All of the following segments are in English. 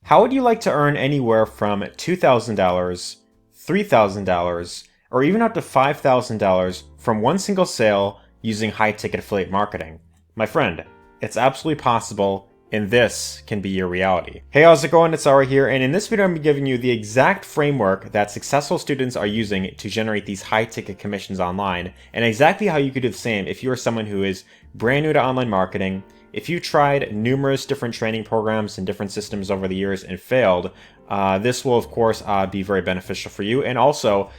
How would you like to earn anywhere from $2,000, $3,000, or even up to $5,000 from one single sale using high-ticket affiliate marketing? My friend, it's absolutely possible, and this can be your reality. Hey, how's it going? It's Ari here, and in this video I'm giving you the exact framework that successful students are using to generate these high-ticket commissions online, and exactly how you could do the same if you are someone who is brand new to online marketing. If you tried numerous different training programs and different systems over the years and failed, this will of course be very beneficial for you, and also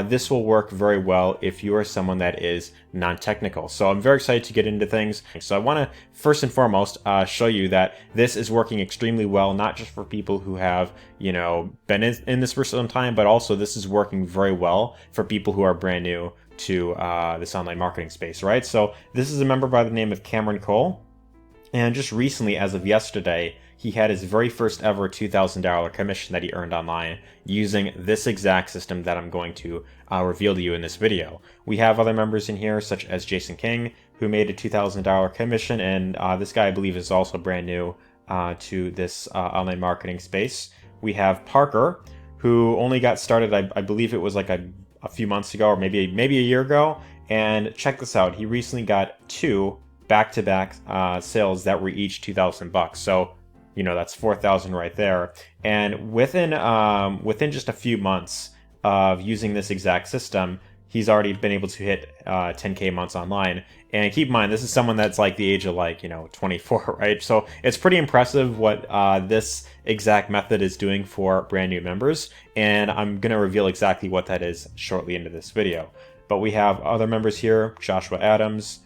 this will work very well if you are someone that is non-technical. So I'm very excited to get into things. So I want to first and foremost show you that this is working extremely well, not just for people who have been in this for some time, but also this is working very well for people who are brand new to this online marketing space, right? So this is a member by the name of Cameron Cole. And just recently, as of yesterday, he had his very first ever $2,000 commission that he earned online using this exact system that I'm going to reveal to you in this video. We have other members in here, such as Jason King, who made a $2,000 commission, and this guy, I believe, is also brand new to this online marketing space. We have Parker, who only got started, I believe it was like a few months ago, or maybe a year ago. And check this out, he recently got two back-to-back sales that were each $2,000. So, that's 4,000 right there. And within just a few months of using this exact system, he's already been able to hit 10K months online. And keep in mind, this is someone that's like the age of 24, right? So it's pretty impressive what this exact method is doing for brand new members. And I'm going to reveal exactly what that is shortly into this video. But we have other members here, Joshua Adams,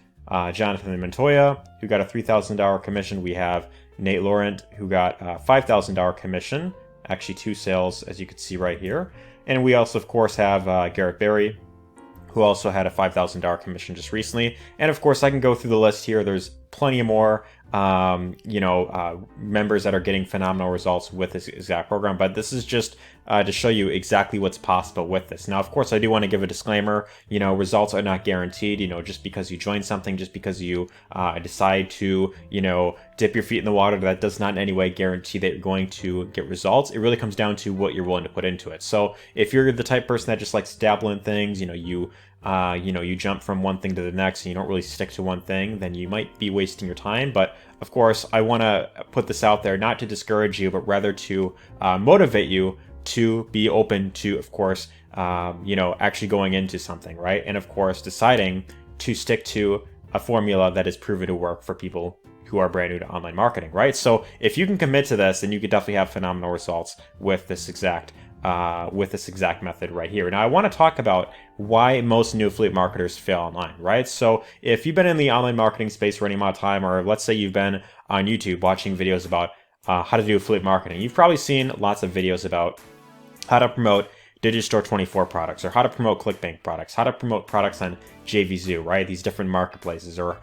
Jonathan Montoya, who got a $3,000 commission. We have Nate Laurent, who got a $5,000 commission, actually two sales, as you can see right here. And we also, of course, have Garrett Berry, who also had a $5,000 commission just recently. And of course, I can go through the list here. There's plenty more, members that are getting phenomenal results with this exact program. But this is just to show you exactly what's possible with this. Now, of course, I do want to give a disclaimer. Results are not guaranteed. Just because you join something, just because you decide to, dip your feet in the water, that does not in any way guarantee that you're going to get results. It really comes down to what you're willing to put into it. So if you're the type of person that just likes to dabble in things, you jump from one thing to the next and you don't really stick to one thing, then you might be wasting your time. But of course, I want to put this out there not to discourage you, but rather to motivate you to be open to, of course, actually going into something, right? And of course, deciding to stick to a formula that is proven to work for people who are brand new to online marketing, right? So if you can commit to this, then you could definitely have phenomenal results with this exact method right here. Now, I want to talk about why most new affiliate marketers fail online, right? So if you've been in the online marketing space for any amount of time, or let's say you've been on YouTube watching videos about how to do affiliate marketing, you've probably seen lots of videos about how to promote Digistore 24 products, or how to promote ClickBank products, how to promote products on JVZoo, right? These different marketplaces, or,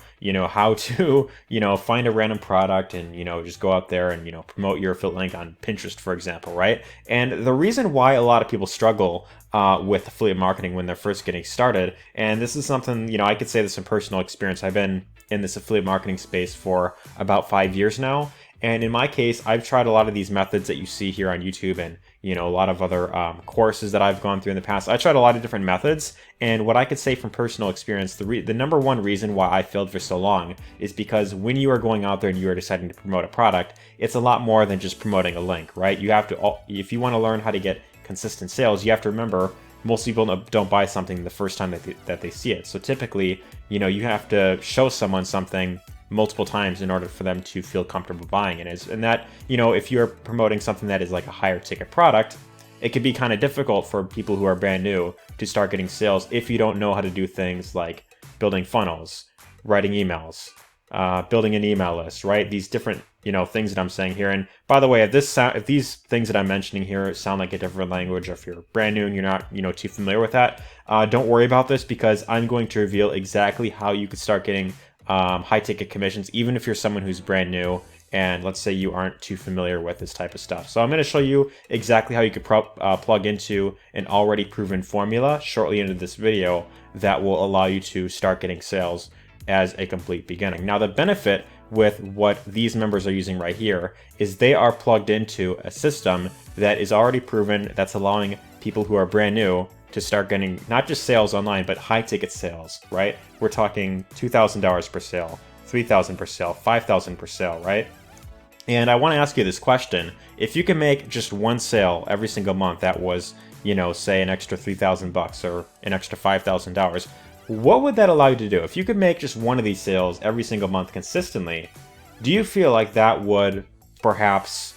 how to, find a random product and, just go out there and, promote your affiliate link on Pinterest, for example, right? And the reason why a lot of people struggle with affiliate marketing when they're first getting started, and this is something, I could say this in personal experience. I've been in this affiliate marketing space for about 5 years now. And in my case, I've tried a lot of these methods that you see here on YouTube, and a lot of other courses that I've gone through in the past. I tried a lot of different methods, and what I could say from personal experience, the number one reason why I failed for so long is because when you are going out there and you are deciding to promote a product, it's a lot more than just promoting a link, right? You have to, if you want to learn how to get consistent sales, you have to remember most people don't buy something the first time that they see it. So typically, you have to show someone something multiple times in order for them to feel comfortable buying it. And that, if you're promoting something that is like a higher ticket product, it could be kind of difficult for people who are brand new to start getting sales if you don't know how to do things like building funnels, writing emails, building an email list, right? These different, things that I'm saying here. And by the way, if these things that I'm mentioning here sound like a different language, or if you're brand new and you're not, too familiar with that, don't worry about this, because I'm going to reveal exactly how you could start getting high ticket commissions, even if you're someone who's brand new and let's say you aren't too familiar with this type of stuff. So I'm going to show you exactly how you could plug into an already proven formula shortly into this video that will allow you to start getting sales as a complete beginning. Now, the benefit with what these members are using right here is they are plugged into a system that is already proven, that's allowing people who are brand new to start getting not just sales online, but high ticket sales, right? We're talking $2,000 per sale, $3,000 per sale, $5,000 per sale, right? And I want to ask you this question. If you can make just one sale every single month that was, you know, say an extra $3,000 or an extra $5,000, what would that allow you to do? If you could make just one of these sales every single month consistently, do you feel like that would perhaps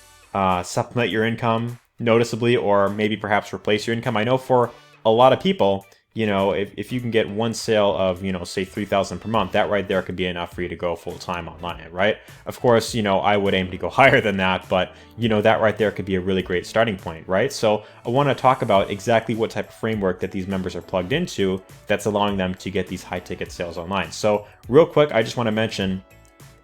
supplement your income noticeably, or maybe perhaps replace your income? I know for a lot of people, you know, if you can get one sale of, you know, say 3,000 per month, that right there could be enough for you to go full time online, right? Of course, you know, I would aim to go higher than that, but you know, that right there could be a really great starting point, right? So I want to talk about exactly what type of framework that these members are plugged into that's allowing them to get these high ticket sales online. So real quick, I just want to mention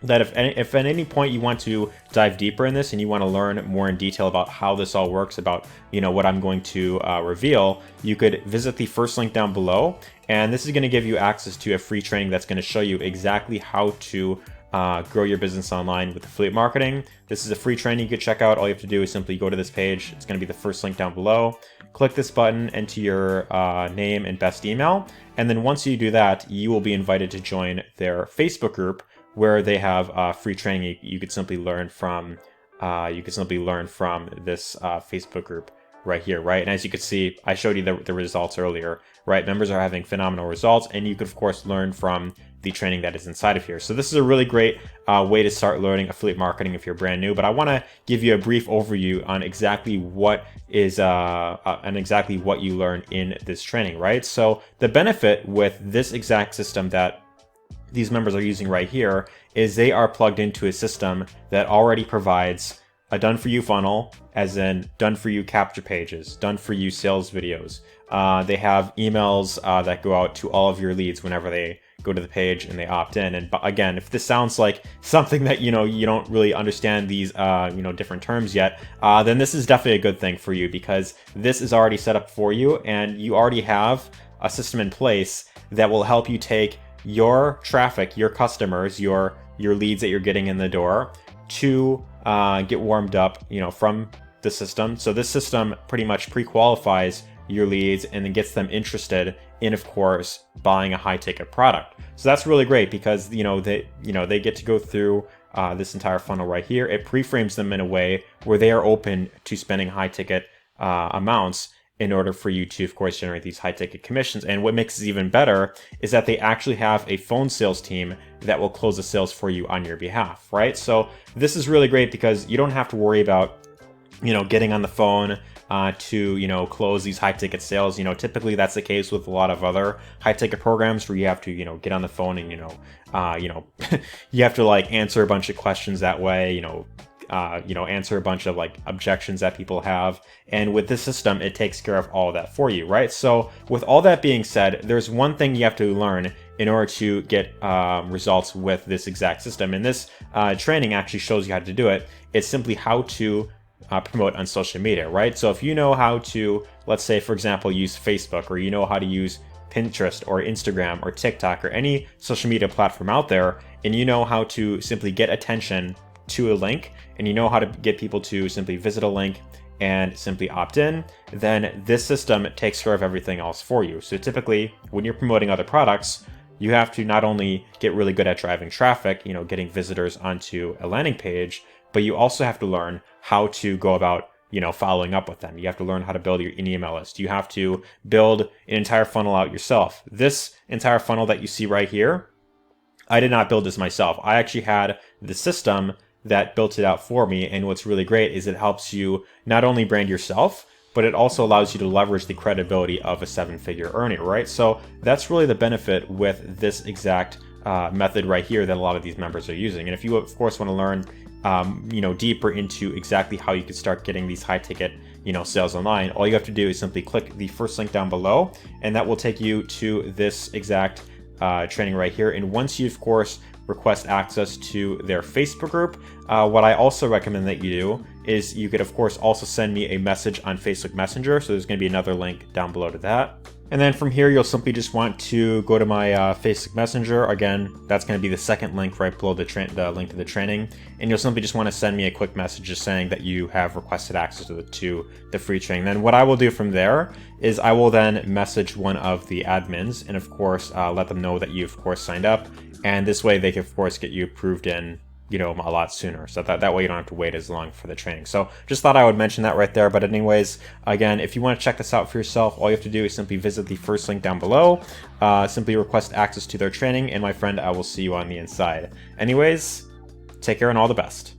that if at any point you want to dive deeper in this and you want to learn more in detail about how this all works, about, you know, what I'm going to reveal, you could visit the first link down below, and this is going to give you access to a free training that's going to show you exactly how to grow your business online with affiliate marketing. This is a free training you could check out. All you have to do is simply go to this page. It's going to be the first link down below. Click this button, enter your name and best email, and then once you do that, you will be invited to join their Facebook group, where they have free training you could simply learn from. You could simply learn from this Facebook group right here, right? And as you can see, I showed you the results earlier, right? Members are having phenomenal results, and you could of course learn from the training that is inside of here. So this is a really great way to start learning affiliate marketing if you're brand new. But I want to give you a brief overview on exactly what is and exactly what you learn in this training, right? So the benefit with this exact system that these members are using right here is they are plugged into a system that already provides a done-for-you funnel, as in done-for-you capture pages, done-for-you sales videos. They have emails that go out to all of your leads whenever they go to the page and they opt in. And again, if this sounds like something that, you know, you don't really understand these, you know, different terms yet, then this is definitely a good thing for you, because this is already set up for you and you already have a system in place that will help you take your traffic, your customers, your leads that you're getting in the door to get warmed up, you know, from the system. So this system pretty much pre-qualifies your leads and then gets them interested in, of course, buying a high ticket product. So that's really great because, you know, they get to go through this entire funnel right here. It pre-frames them in a way where they are open to spending high ticket amounts in order for you to, of course, generate these high ticket commissions. And what makes it even better is that they actually have a phone sales team that will close the sales for you on your behalf, right? So this is really great because you don't have to worry about, you know, getting on the phone to, you know, close these high ticket sales. You know, typically that's the case with a lot of other high ticket programs where you have to, you know, get on the phone and, you know, you have to like answer a bunch of questions that way, you know, answer a bunch of like objections that people have. And with this system, it takes care of all of that for you, right? So with all that being said, there's one thing you have to learn in order to get results with this exact system. And this training actually shows you how to do it. It's simply how to promote on social media, right? So if you know how to, let's say, for example, use Facebook, or you know how to use Pinterest or Instagram or TikTok or any social media platform out there, and you know how to simply get attention to a link, and you know how to get people to simply visit a link and simply opt in, then this system takes care of everything else for you. So typically when you're promoting other products, you have to not only get really good at driving traffic, you know, getting visitors onto a landing page, but you also have to learn how to go about, you know, following up with them. You have to learn how to build your email list. You have to build an entire funnel out yourself. This entire funnel that you see right here, I did not build this myself. I actually had the system that built it out for me. And what's really great is it helps you not only brand yourself, but it also allows you to leverage the credibility of a 7-figure earner, right? So that's really the benefit with this exact method right here that a lot of these members are using. And if you, of course, want to learn deeper into exactly how you can start getting these high ticket, sales online, all you have to do is simply click the first link down below, and that will take you to this exact training right here. And once you, of course, request access to their Facebook group, what I also recommend that you do is you could, of course, also send me a message on Facebook Messenger. So there's going to be another link down below to that. And then from here, you'll simply just want to go to my Facebook Messenger. Again, that's going to be the second link right below the link to the training. And you'll simply just want to send me a quick message just saying that you have requested access to the free training. Then what I will do from there is I will then message one of the admins and of course let them know that you of course signed up. And this way they can of course get you approved in, you know, a lot sooner, so that way you don't have to wait as long for the training. So just thought I would mention that right there. But anyways, again, if you want to check this out for yourself, all you have to do is simply visit the first link down below, simply request access to their training, and my friend, I will see you on the inside. Anyways, take care and all the best.